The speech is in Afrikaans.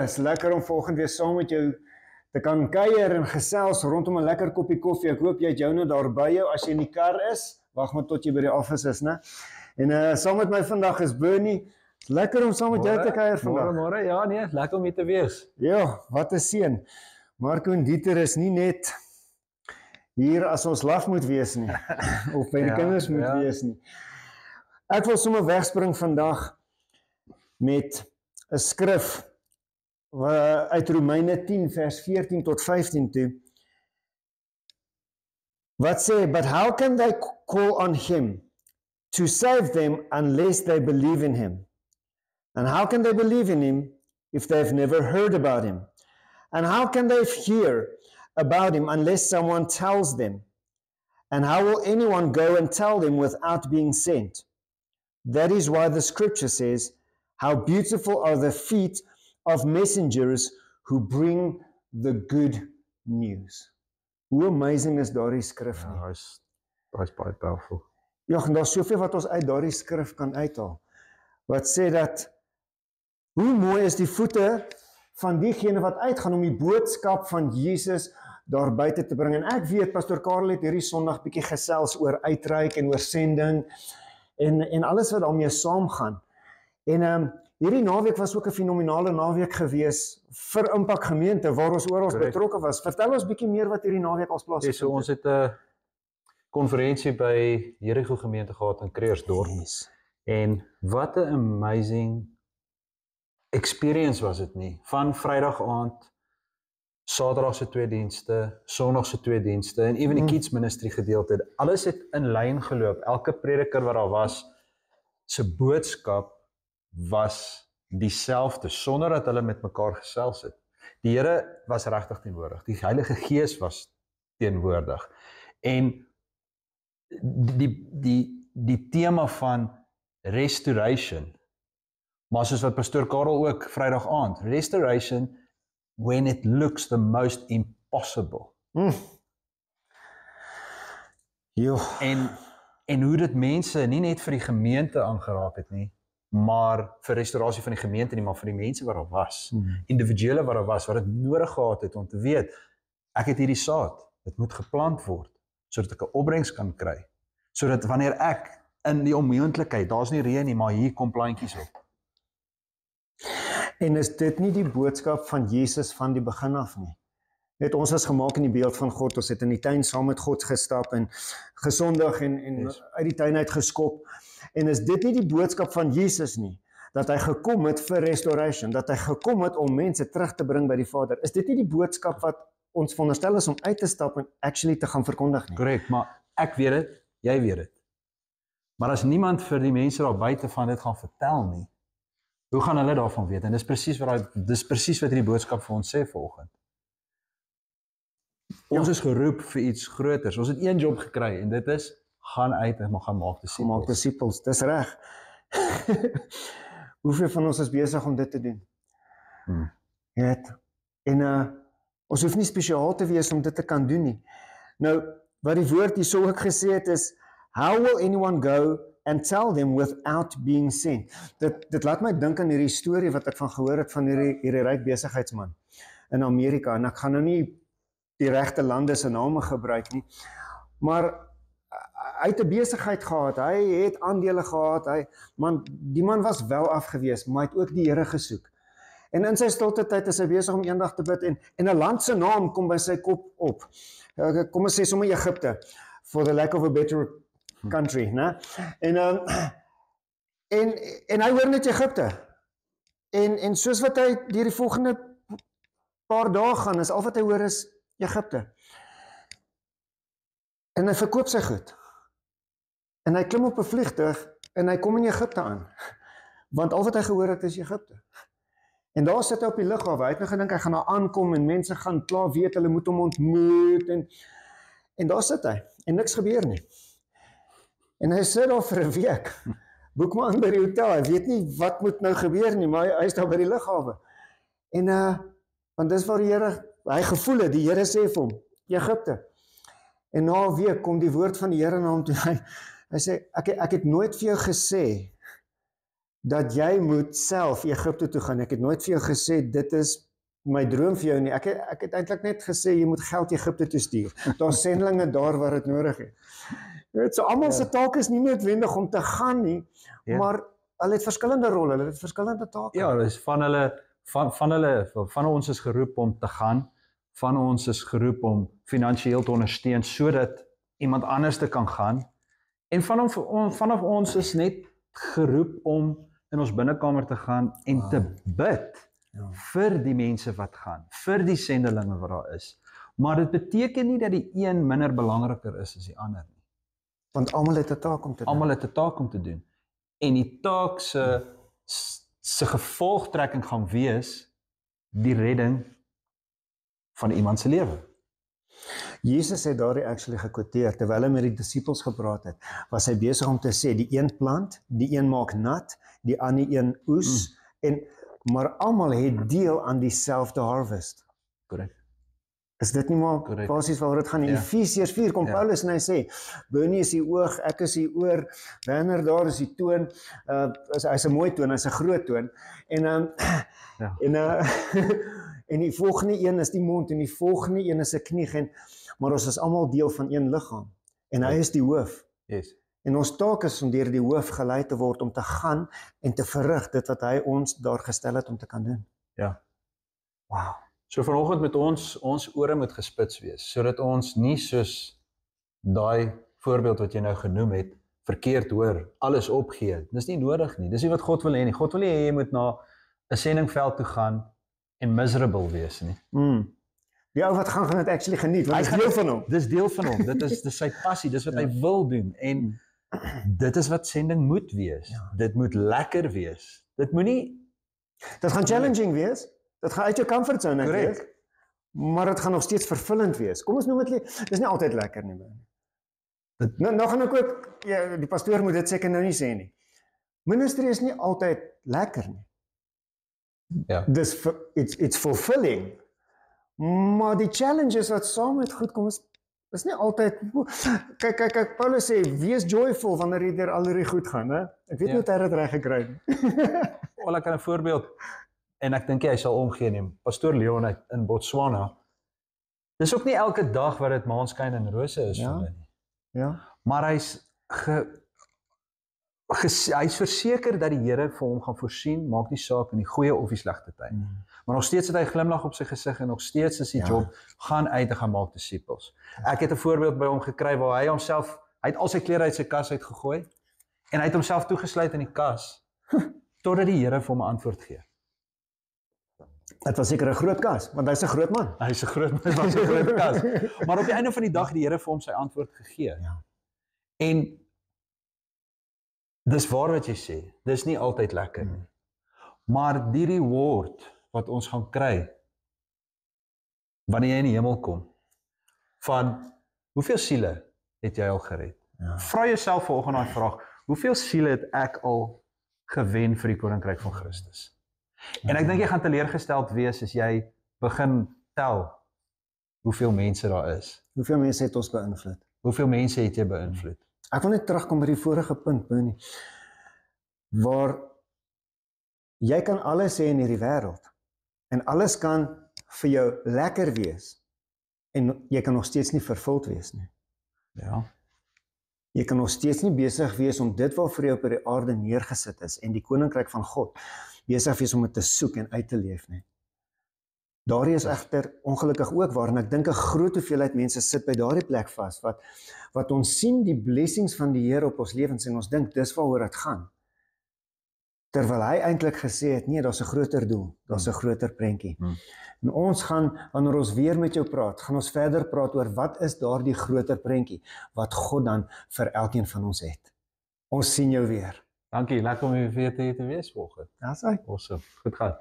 is lekker om volgende weer saam met jou te kan kuier en gesels rondom 'n lekker koppie koffie. Ek hoop jy het joune daar by jou as jy in die kar is. Wag maar tot jy by die office is, né? En saam met my vandag is Bernie. Lekker om saam met jou te kuier vandag. Môre, ja nee, lekker om hier te wees. Ja, wat 'n seën. Marco en Dieter is nie net hier as ons laf moet wees nie, of by die kinders moet wees nie. Ek wil sommer wegspring vandag met 'n skrif uit Romeine 10 vers 14 tot 15 toe, wat sê, "But how can they call on him to save them unless they believe in him? And how can they believe in him if they've never heard about him? And how can they hear about him unless someone tells them? And how will anyone go and tell them without being sent? That is why the scripture says, how beautiful are the feet of messengers who bring the good news." Hoe amazing is daardie skrif nie? Ja, hy's baie powerful. Ja, en daar's soveel wat ons uit daardie skrif kan uithaal. Wat sê dat, hoe mooi is die voete van diegene wat uitgaan om die boodskap van Jesus daar buite te bring. En ek weet, Pastor Karel het hierdie Sondag bietjie gesels oor uitreik en oor sending en alles wat daarmee saamgaan. En hierdie naweek was ook 'n fenominale naweek gewees vir Impact Gemeente waar ons oral betrokke was. Vertel ons bietjie meer wat hierdie naweek als plaasvind. So ons het 'n konferensie by Jericho Gemeente gehad in Kreersdorp. Yes. En wat 'n amazing experience was dit nie? Van Vrydag aand, Saterdag se 2 dienste, Sondag se 2 dienste en ewen die kids ministry gedeelte. Alles het in lyn geloop. Elke prediker wat daar was, se boodskap was dieselfde sonder dat hulle met mekaar gesels het. Die Here was regtig teenwoordig. Die Heilige Gees was teenwoordig. En die tema van restoration, maar soos wat Pastor Karel ook Vrydag aand, restoration when it looks the most impossible. Jo. En hoe dit mense nie net vir die gemeente aangeraak het nie, maar vir restaurasie van die gemeente nie, maar vir die mense wat daar was. Individuele wat daar was, wat dit nodig gehad het om te weet, ek het hierdie saad, dit moet geplant word, sodat ek 'n opbrengs kan kry. Sodat wanneer ek in die onmoontlikheid, daar's nie reën nie, maar hier kom plantjies op. En is dit nie die boodskap van Jesus van die begin af nie? Net ons is gemaak in die beeld van God, ons het in die tuin saam met God gestap en gesondig en Yes. uit die tuin uit geskop. En is dit nie die boodskap van Jesus nie? Dat hy gekom het vir restoration, dat hy gekom het om mense terug te bring by die Vader. Is dit nie die boodskap wat ons veronderstel is om uit te stap en actually te gaan verkondig nie? Korrek, maar ek weet dit, jy weet dit. Maar as niemand vir die mense daar buite van dit gaan vertel nie, hoe gaan hulle daarvan weet? En dis presies wat hierdie boodskap vir ons sê vanoggend. Ons is geroep vir iets groters. Ons het een job gekry en dit is gaan uit en gaan maak disippels. Maak disippels, dis reg. Hoeveel van ons is besig om dit te doen? Ja, en ons hoef nie spesiaal te wees om dit te kan doen nie. Nou, wat die woord hier so ook gesê het is, how will anyone go and tell them without being sent? Dit laat my dink aan hierdie storie wat ek van gehoor het van hierdie ryk besigheidsman in Amerika, en ek gaan nou nie die regte lande se name gebruik nie, maar hy het 'n besigheid gehad, hy het aandele gehad, die man was wel afgewees, maar hy het ook die Here gesoek. En in sy stilte tyd is hy besig om eendag te bid en 'n land se naam kom by sy kop op. Kom ons sê sommer Egipte, for the lack of a better country, né? En hy hoor net Egipte. En soos wat hy deur die volgende paar dae gaan, is al wat hy hoor is Egipte. En hy verkoop sy goed. En hy klim op 'n vliegtuig en hy kom in Egipte aan. Want al wat hy gehoor het is Egipte. En daar sit hy op die lughawe. Hy het nou gedink hy gaan daar aankom en mense gaan klaar weet hulle moet hom ontmoet en daar sit hy en niks gebeur nie. En hy sit daar vir 'n week. Boek maar aan by die hotel. Hy weet nie wat moet nou gebeur nie, maar hy is daar by die lughawe. En want dis waar die Here, hy gevoel het, die Here sê vir hom, Egipte. En na 'n week kom die woord van die Here na hom toe. Hy sê, ek het nooit vir jou gesê dat jy moet self Egipte toe gaan. Ek het nooit vir jou gesê, dit is my droom vir jou nie. Ek het eintlik net gesê, jy moet geld Egipte toe stuur. Daar's sendlinge daar waar dit nodig het. Jy weet, so almal se taak is nie noodwendig om te gaan nie, maar hulle het verskillende rolle, hulle het verskillende take. Ja, dis van ons is geroep om te gaan, van ons is geroep om finansiëel te ondersteun sodat iemand anders te kan gaan. En vanaf ons is net geroep om in ons binnekamer te gaan en te bid vir die mense wat gaan, vir die sendelinge wat daar is. Maar dit beteken nie dat die een minder belangriker is as die ander nie. Want almal het 'n taak om te doen. Almal het 'n taak om te doen. En die taak se gevolgtrekking gaan wees die redding van iemand se lewe. Jesus het daardie actually gekwoteer terwyl hy met die disippels gepraat het. Was hy besig om te sê die een plant, die een maak nat, die ander een oes maar almal het deel aan dieselfde harvest. Korrek. Is dit nie maar basies waaroor dit gaan nie? Efesiërs 4 kom Paulus en hy sê, Bernie is die oog, ek is die oor, Werner daar is die toon, hy's 'n mooi toon, hy's 'n groot toon, en die volgende een is die mond, en die volgende een is 'n knie, maar ons is almal deel van een liggaam, en hy is die hoof. Yes. En ons taak is om deur die hoof gelei te word om te gaan en te verrig dit wat hy ons daar gestel het om te kan doen. Ja. Wow. So vanoggend met ons ore moet gespits wees, sodat ons nie soos daai voorbeeld wat jy nou genoem het, verkeerd hoor, alles opgee. Dis nie nodig nie. Dis nie wat God wil hê nie. God wil nie hê jy moet na 'n sendingveld toe gaan en miserable wees nie. Die ou wat gaan dit actually geniet, want dit is deel van hom. Dis deel van hom. Dit is sy passie, dis wat hy wil doen. En dit is wat sending moet wees. Dit moet lekker wees. Dit moenie dit gaan challenging wees. Dit gaan uit jou comfort zone uit wees. Maar dit gaan nog steeds vervullend wees. Kom ons noem dit, dis nie altyd lekker nie. Nou gaan ek ook, die pastoor moet dit seker nou nie sê nie. Ministry is nie altyd lekker nie. Ja. Dis it's fulfilling. Maar die challenges wat saam met goed kom is nie altyd, kyk, Paulus sê, wees joyful wanneer jy deur al hierdie goed gaan, hè? Ek weet nie hoe hy dit reg gekry het. Wel, ek kan 'n voorbeeld, en ek dink hy sal omgee neem. Pastoor Leon in Botswana, dis ook nie elke dag wat dit maanskyn en rose is vir hulle nie. Ja. Maar hy's verseker dat die Here vir hom gaan voorsien, maak nie saak in die goeie of die slegte tyd. Maar nog steeds het hy 'n glimlag op sy gesig en nog steeds is die job, gaan uit en gaan maak disippels. Ek het 'n voorbeeld by hom gekry waar hy het al sy klere uit sy kas uitgegooi en hy het homself toegesluit in die kas totdat die Here vir hom 'n antwoord gee. Dit was seker 'n groot kas, want hy's 'n groot man. Hy's 'n groot man, was 'n groot kas. Maar op die einde van die dag het die Here vir hom sy antwoord gegee. En dis waar wat jy sê, dis nie altyd lekker nie. Maar die reward wat ons gaan kry wanneer jy in die hemel kom, van hoeveel siele het jy al gered? Vra jouself vanoggend daai vraag, hoeveel siele het ek al gewen vir die koninkryk van Christus? En ek dink jy gaan teleurgesteld wees as jy begin tel hoeveel mense daar is. Hoeveel mense het ons beïnvloed? Hoeveel mense het jy beïnvloed? Ek wil net terugkom by die vorige punt, Bernie, waar jy kan alles hê in hierdie wêreld en alles kan vir jou lekker wees en jy kan nog steeds nie vervuld wees nie. Ja. Jy kan nog steeds nie besig wees om dit waarvoor jy op die aarde neergesit is en die koninkryk van God besig wees om dit te soek en uit te leef nie. Daardie is egter ongelukkig ook waar, en ek dink 'n groot hoeveelheid mense sit by daardie plek vas, wat ons sien die blessings van die Here op ons lewens en ons dink dis waaroor dit gaan. Terwyl hy eintlik gesê het, nee, daar's 'n groter doel, daar's 'n groter prentjie. En ons gaan, wanneer ons weer met jou praat, gaan ons verder praat oor wat is daardie groter prentjie, wat God dan vir elkeen van ons het. Ons sien jou weer. Dankie, lekker om weer te wees vanoggend. Daar's hy. Awesome. Goed gaan.